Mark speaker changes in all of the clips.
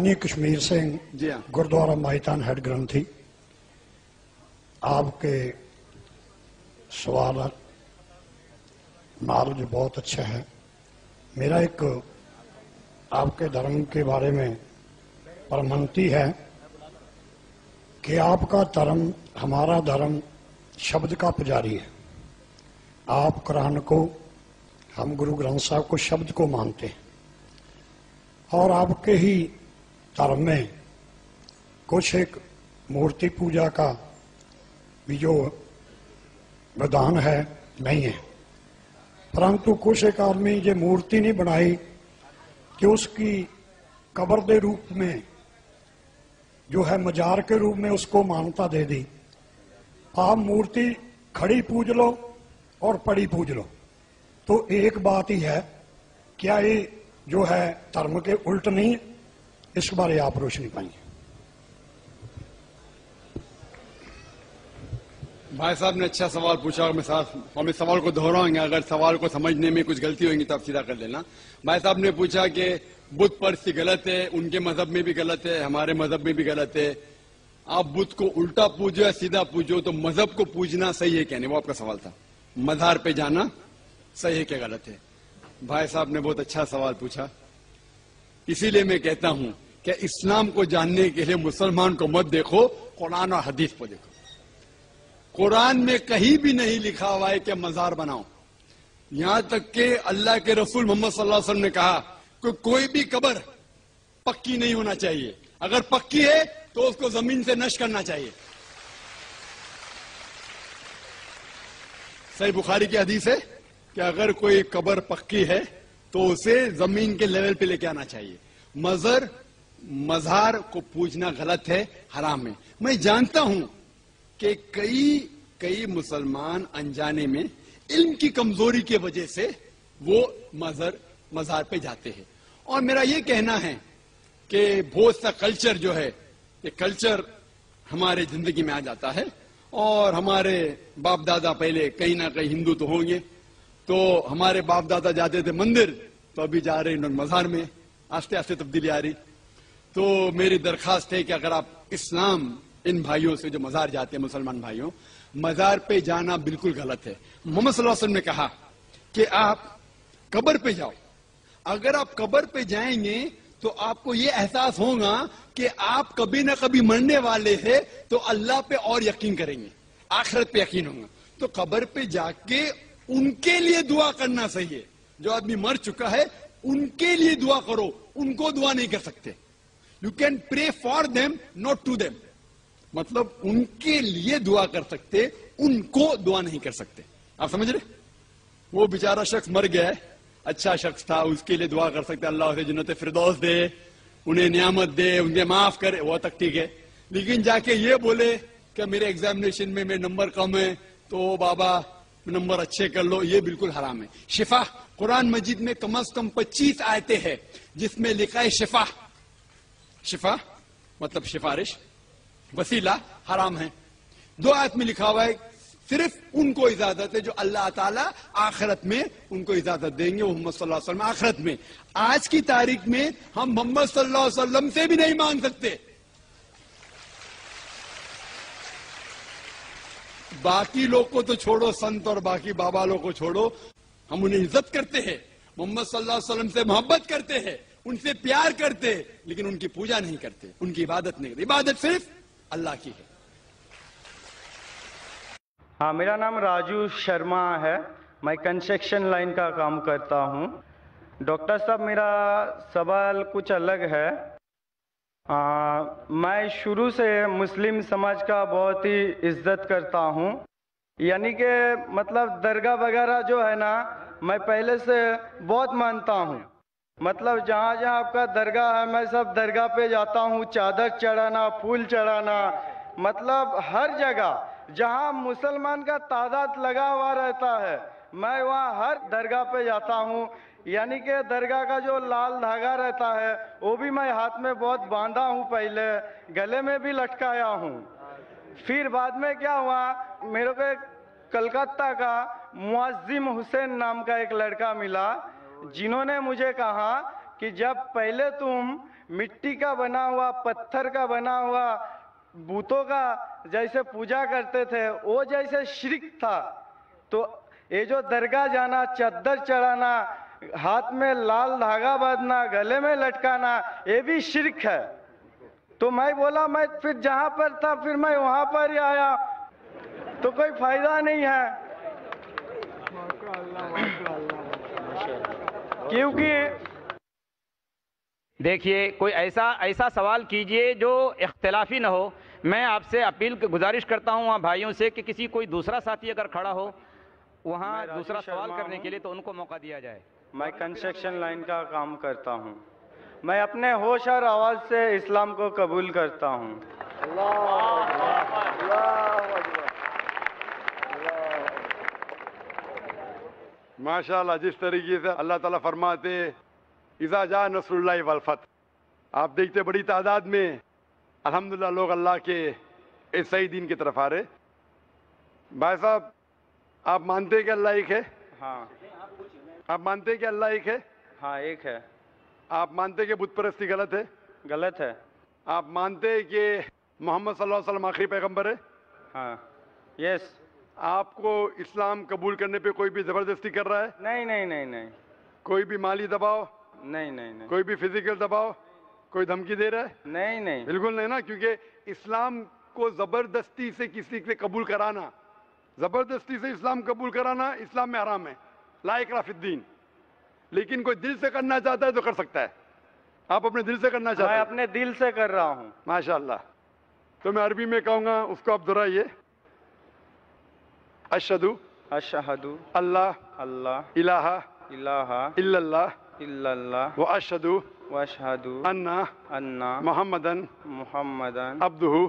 Speaker 1: ਗਿਆਨੀ ਕਸ਼ਮੀਰ ਸਿੰਘ
Speaker 2: जी हाँ।
Speaker 1: गुरुद्वारा माहितान हेड ग्रंथी। आपके सवाल नॉलेज बहुत अच्छा है। मेरा एक आपके धर्म के बारे में परमंती है कि आपका धर्म हमारा धर्म शब्द का पुजारी है। आप कुरान को, हम गुरु ग्रंथ साहब को शब्द को मानते हैं, और आपके ही धर्म में कुछ एक मूर्ति पूजा का भी जो विधान है नहीं है, परंतु कुछ एक आदमी ये मूर्ति नहीं बनाई कि उसकी कब्र के रूप में जो है मजार के रूप में उसको मान्यता दे दी। आप मूर्ति खड़ी पूज लो और पड़ी पूज लो, तो एक बात ही है। क्या ये जो है धर्म के उल्ट नहीं है? इस बारे आप रोशनी पाइए।
Speaker 2: भाई साहब ने अच्छा सवाल पूछा और हम इस सवाल को दोहराएंगे। अगर सवाल को समझने में कुछ गलती होगी तो आप सीधा कर लेना। भाई साहब ने पूछा कि बुत परस्ती गलत है, उनके मजहब में भी गलत है, हमारे मजहब में भी गलत है। आप बुत को उल्टा पूजो या सीधा पूजो, तो मजहब को पूजना सही है क्या नहीं, वो आपका सवाल था। मजार पे जाना सही है क्या गलत है? भाई साहब ने बहुत अच्छा सवाल पूछा। इसीलिए मैं कहता हूं कि इस्लाम को जानने के लिए मुसलमान को मत देखो, कुरान और हदीस को देखो। कुरान में कहीं भी नहीं लिखा हुआ है कि मजार बनाओ। यहां तक कि अल्लाह के रसूल मोहम्मद सल्लल्लाहु अलैहि वसल्लम ने कहा कि कोई भी कब्र पक्की नहीं होना चाहिए, अगर पक्की है तो उसको जमीन से नष्ट करना चाहिए। सही बुखारी की हदीस है कि अगर कोई कब्र पक्की है तो उसे जमीन के लेवल पे लेके आना चाहिए। मजार को पूजना गलत है, हराम है। मैं जानता हूं कि कई मुसलमान अनजाने में इल्म की कमजोरी की वजह से वो मजार पे जाते हैं। और मेरा ये कहना है कि बहुत सा कल्चर जो है, ये कल्चर हमारे जिंदगी में आ जाता है। और हमारे बाप दादा पहले कहीं ना कहीं हिंदू तो होंगे, तो हमारे बाप दादा जाते थे मंदिर, तो अभी जा रहे हैं मजार में। आस्ते आस्ते तब्दीली आ रही। तो मेरी दरखास्त है कि अगर आप इस्लाम, इन भाइयों से जो मजार जाते हैं, मुसलमान भाइयों, मजार पे जाना बिल्कुल गलत है। मोहम्मद सल्लल्लाहु अलैहि वसल्लम ने कहा कि आप कब्र पे जाओ। अगर आप कब्र पे जाएंगे तो आपको ये एहसास होगा कि आप कभी ना कभी मरने वाले हैं, तो अल्लाह पे और यकीन करेंगे, आखिरत पे यकीन होगा। तो कब्र पे जाके उनके लिए दुआ करना सही है। जो आदमी मर चुका है उनके लिए दुआ करो, उनको दुआ नहीं कर सकते। You can pray for them, not to them. मतलब उनके लिए दुआ कर सकते, उनको दुआ नहीं कर सकते। आप समझ रहे? वो बेचारा शख्स मर गया है, अच्छा शख्स था, उसके लिए दुआ कर सकते, अल्लाह उसे जन्नत फिरदौस दे, उन्हें नियामत दे, उन्हें माफ करे, वो तक ठीक है। लेकिन जाके ये बोले कि मेरे एग्जामिनेशन में मेरे नंबर कम है, तो बाबा नंबर अच्छे कर लो, ये बिल्कुल हराम है। शिफा, कुरान मजीद में कम से कम 25 आयतें हैं जिसमें लिखा है शिफा। शिफा मतलब सिफारिश, वसीला हराम है। 2 आयत में लिखा हुआ है सिर्फ उनको इजाजत है जो अल्लाह ताला आखिरत में उनको इजाजत देंगे, मोहम्मद सल्लल्लाहु अलैहि वसल्लम आखिरत में। आज की तारीख में हम मोहम्मद सल्लल्लाहु अलैहि वसल्लम से भी नहीं मांग सकते। बाकी लोग को तो छोड़ो, संत और बाकी बाबा लोग को छोड़ो, हम उन्हें इज्जत करते हैं, मोहम्मद सल्लल्लाहु अलैहि वसल्लम से मोहब्बत करते हैं, उनसे प्यार करते हैं, लेकिन उनकी पूजा नहीं करते, उनकी इबादत नहीं करते। इबादत सिर्फ अल्लाह की है।
Speaker 3: हाँ, मेरा नाम राजू शर्मा है। मैं कंस्ट्रक्शन लाइन का काम करता हूँ। डॉक्टर साहब, मेरा सवाल कुछ अलग है। मैं शुरू से मुस्लिम समाज का बहुत ही इज्जत करता हूँ। यानी कि मतलब दरगाह वगैरह जो है ना, मैं पहले से बहुत मानता हूँ। मतलब जहाँ जहाँ आपका दरगाह है, मैं सब दरगाह पे जाता हूँ, चादर चढ़ाना, फूल चढ़ाना, मतलब हर जगह जहाँ मुसलमान का तादाद लगा हुआ रहता है, मैं वहाँ हर दरगाह पे जाता हूँ। यानी कि दरगाह का जो लाल धागा रहता है वो भी मैं हाथ में बहुत बांधा हूँ, पहले गले में भी लटकाया हूँ। फिर बाद में क्या हुआ, मेरे को एक कलकत्ता का मुअज्जिम हुसैन नाम का एक लड़का मिला, जिन्होंने मुझे कहा कि जब पहले तुम मिट्टी का बना हुआ, पत्थर का बना हुआ, बूतों का जैसे पूजा करते थे, वो जैसे शिर्क था। तो ये जो दरगाह जाना, चद्दर चढ़ाना, हाथ में लाल धागा बांधना, गले में लटकाना, ये भी शिर्क है। तो मैं बोला, मैं फिर जहां पर था फिर मैं वहां पर ही आया, तो कोई फायदा नहीं है। क्योंकि
Speaker 4: देखिए, कोई ऐसा सवाल कीजिए जो इख्तिलाफी ना हो। मैं आपसे गुजारिश करता हूँ वहाँ भाइयों से कि किसी कोई दूसरा साथी अगर खड़ा हो वहाँ दूसरा सवाल करने के लिए, तो उनको मौका दिया जाए।
Speaker 3: मैं कंस्ट्रक्शन लाइन का काम करता हूँ। मैं अपने होश और आवाज से इस्लाम को कबूल करता हूँ।
Speaker 5: माशाअल्लाह, जिस तरीके से अल्लाह ताला फरमाते इज़ा जा नसरुल्लाहि वल फतह, आप देखते बड़ी तादाद में अल्हम्दुलिल्लाह लोग अल्लाह के इस सही दीन की तरफ आ रहे। भाई साहब, आप मानते हैं कि अल्लाह एक है?
Speaker 3: हाँ।
Speaker 5: आप मानते हैं कि अल्लाह एक है?
Speaker 3: हाँ, एक है।
Speaker 5: आप मानते हैं कि बुत परस्ती गलत है?
Speaker 3: गलत है।
Speaker 5: आप मानते हैं कि मोहम्मद सल्लल्लाहु अलैहि वसल्लम आखिरी पैगंबर है?
Speaker 3: हाँ, यस।
Speaker 5: आपको इस्लाम कबूल करने पे कोई भी जबरदस्ती कर रहा है?
Speaker 3: नहीं नहीं नहीं नहीं।
Speaker 5: कोई भी माली दबाव?
Speaker 3: नहीं नहीं नहीं।
Speaker 5: कोई भी फिजिकल दबाव? कोई धमकी दे रहा है?
Speaker 3: नहीं नहीं।
Speaker 5: बिल्कुल नहीं ना, क्योंकि इस्लाम को जबरदस्ती से किसी से कबूल कराना, जबरदस्ती से इस्लाम कबूल कराना इस्लाम में हराम है, ला इकराह फिद्दीन। लेकिन कोई दिल से करना चाहता है तो कर सकता है। आप अपने दिल से करना चाहते हैं?
Speaker 3: मैं अपने दिल से कर रहा हूँ।
Speaker 5: माशाअल्लाह। तो मैं अरबी में कहूँगा, उसको आप दोहराइए। अशहदु
Speaker 3: अशहदु
Speaker 5: अल्लाह
Speaker 3: अल्लाह
Speaker 5: इलाहा
Speaker 3: इलाहा
Speaker 5: इल्लल्लाह
Speaker 3: इल्लल्लाह
Speaker 5: व अशहदु
Speaker 3: वअशहदु
Speaker 5: अन्ना
Speaker 3: अन्ना
Speaker 5: मुहम्मदन
Speaker 3: मुहम्मदन
Speaker 5: अब्दुहु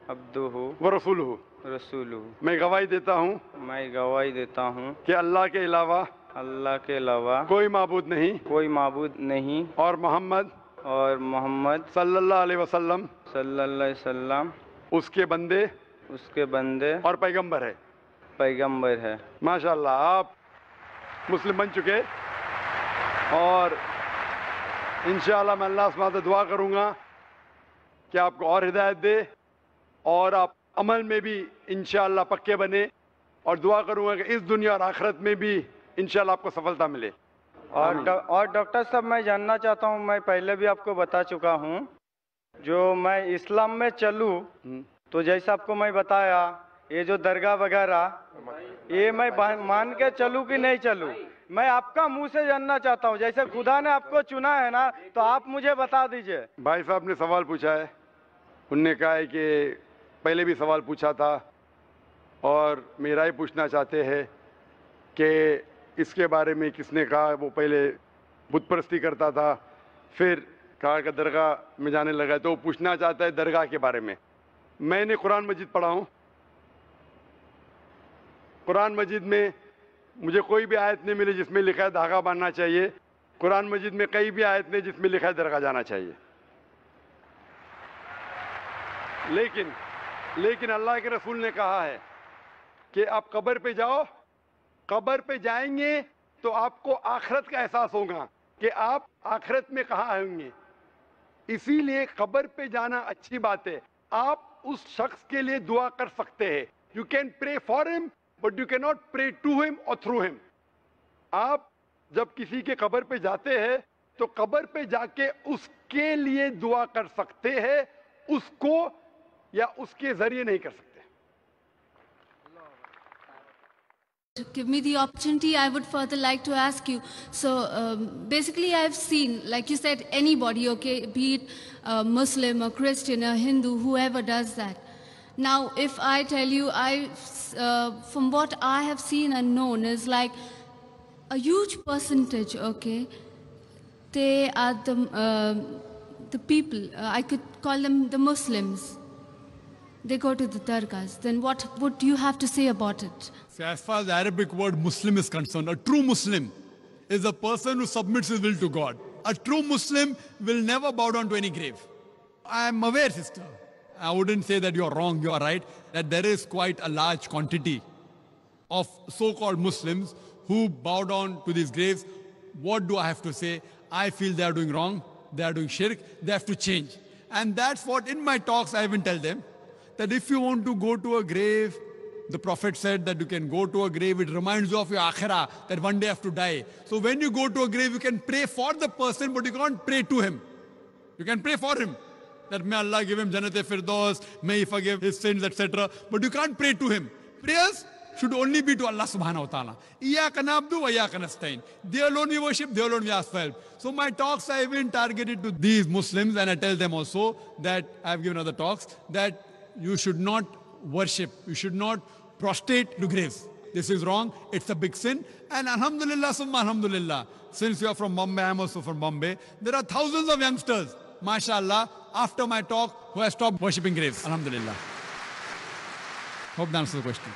Speaker 3: अब्दुहु
Speaker 5: व रसूलुहु।
Speaker 3: रसूलुहु।
Speaker 5: मैं गवाही देता हूँ
Speaker 3: मैं गवाही देता हूँ
Speaker 5: कि अल्लाह के अलावा
Speaker 3: अल्लाह के अलावा
Speaker 5: कोई माबूद नहीं
Speaker 3: कोई माबूद नहीं,
Speaker 5: और मोहम्मद सल्लल्लाहु अलैहि वसल्लम उसके बंदे और पैगंबर है।
Speaker 3: पैगंबर है।
Speaker 5: माशाअल्लाह, आप मुस्लिम बन चुके और इंशाअल्लाह मैं अल्लाह से दुआ करूँगा कि आपको और हिदायत दे और आप अमल में भी इंशाअल्लाह पक्के बने, और दुआ करूँगा कि इस दुनिया और आखिरत में भी इंशाअल्लाह आपको सफलता मिले।
Speaker 3: और डॉक्टर साहब, मैं जानना चाहता हूँ, मैं पहले भी आपको बता चुका हूँ, जो मैं इस्लाम में चलूँ तो जैसा आपको मैं बताया, ये जो दरगाह वगैरह ये मैं मान के चलूँ कि नहीं चलूँ, मैं आपका मुंह से जानना चाहता हूँ। जैसे खुदा ने आपको चुना है ना, तो आप मुझे बता दीजिए।
Speaker 5: भाई साहब ने सवाल पूछा है, उनने कहा है कि पहले भी सवाल पूछा था और मेरा ही पूछना चाहते हैं कि इसके बारे में किसने कहा। वो पहले बुत परस्ती करता था, फिर कहा कि दरगाह में जाने लगा, तो वो पूछना चाहता है दरगाह के बारे में। मैंने कुरान मजीद पढ़ा हूँ, कुरान मजीद में मुझे कोई भी आयत नहीं मिली जिसमें लिखा है धागा बांधना चाहिए। कुरान मजीद में कई भी आयत नहीं जिसमें लिखा है दरगाह जाना चाहिए। लेकिन अल्लाह के रसूल ने कहा है कि आप कब्र पे जाओ, कब्र पे जाएंगे तो आपको आखिरत का एहसास होगा कि आप आखिरत में कहाँ होंगे। इसीलिए कब्र पे जाना अच्छी बात है। आप उस शख्स के लिए दुआ कर सकते हैं। You can pray for him but you can not pray to him और थ्रू हिम। आप जब किसी के कब्र पे जाते हैं तो कब्र पे जाके उसके लिए दुआ कर सकते हैं, उसको या उसके जरिए नहीं कर सकते।
Speaker 6: To give me the opportunity, I would further like to ask you. So basically I've seen, like you said, anybody, okay, be it Muslim or Christian or Hindu, whoever does that. Now if I tell you, from what I have seen and known is like a huge percentage, okay, they are the people, I could call them the Muslims. They go to the dargahs. Then what would you have to say about it?
Speaker 2: So as far as the Arabic word Muslim is concerned, a true Muslim is a person who submits his will to God. A true Muslim will never bow down to any grave. I am aware, sister, I wouldn't say that you're wrong, you're right, that there is quite a large quantity of so-called Muslims who bow down to these graves. What do I have to say? I feel they are doing wrong. they are doing shirk, they have to change. And that's what in my talks I even tell them, that if you want to go to a grave, the Prophet said that you can go to a grave, it reminds you of your akhirah, that one day you have to die. So when you go to a grave, you can pray for the person, but you can't pray to him. You can pray for him, that may Allah give him Jannat-e-Firdaus, may He forgive his sins, etc. But you can't pray to him. Prayers should only be to Allah subhanahu wa ta'ala. Iyaka na'budu wa iyaka nasta'in. They alone we worship, they alone we ask for help. So my talks are even targeted to these Muslims, and I tell them also that I have given other talks, that you should not worship, you should not prostrate to graves. This is wrong, it's a big sin. And alhamdulillah, summa alhamdulillah, since you are from Bombay, I am also from Bombay, there are thousands of youngsters, mashallah, after my talk, who have stopped worshipping graves. Alhamdulillah. Hope that answers the question.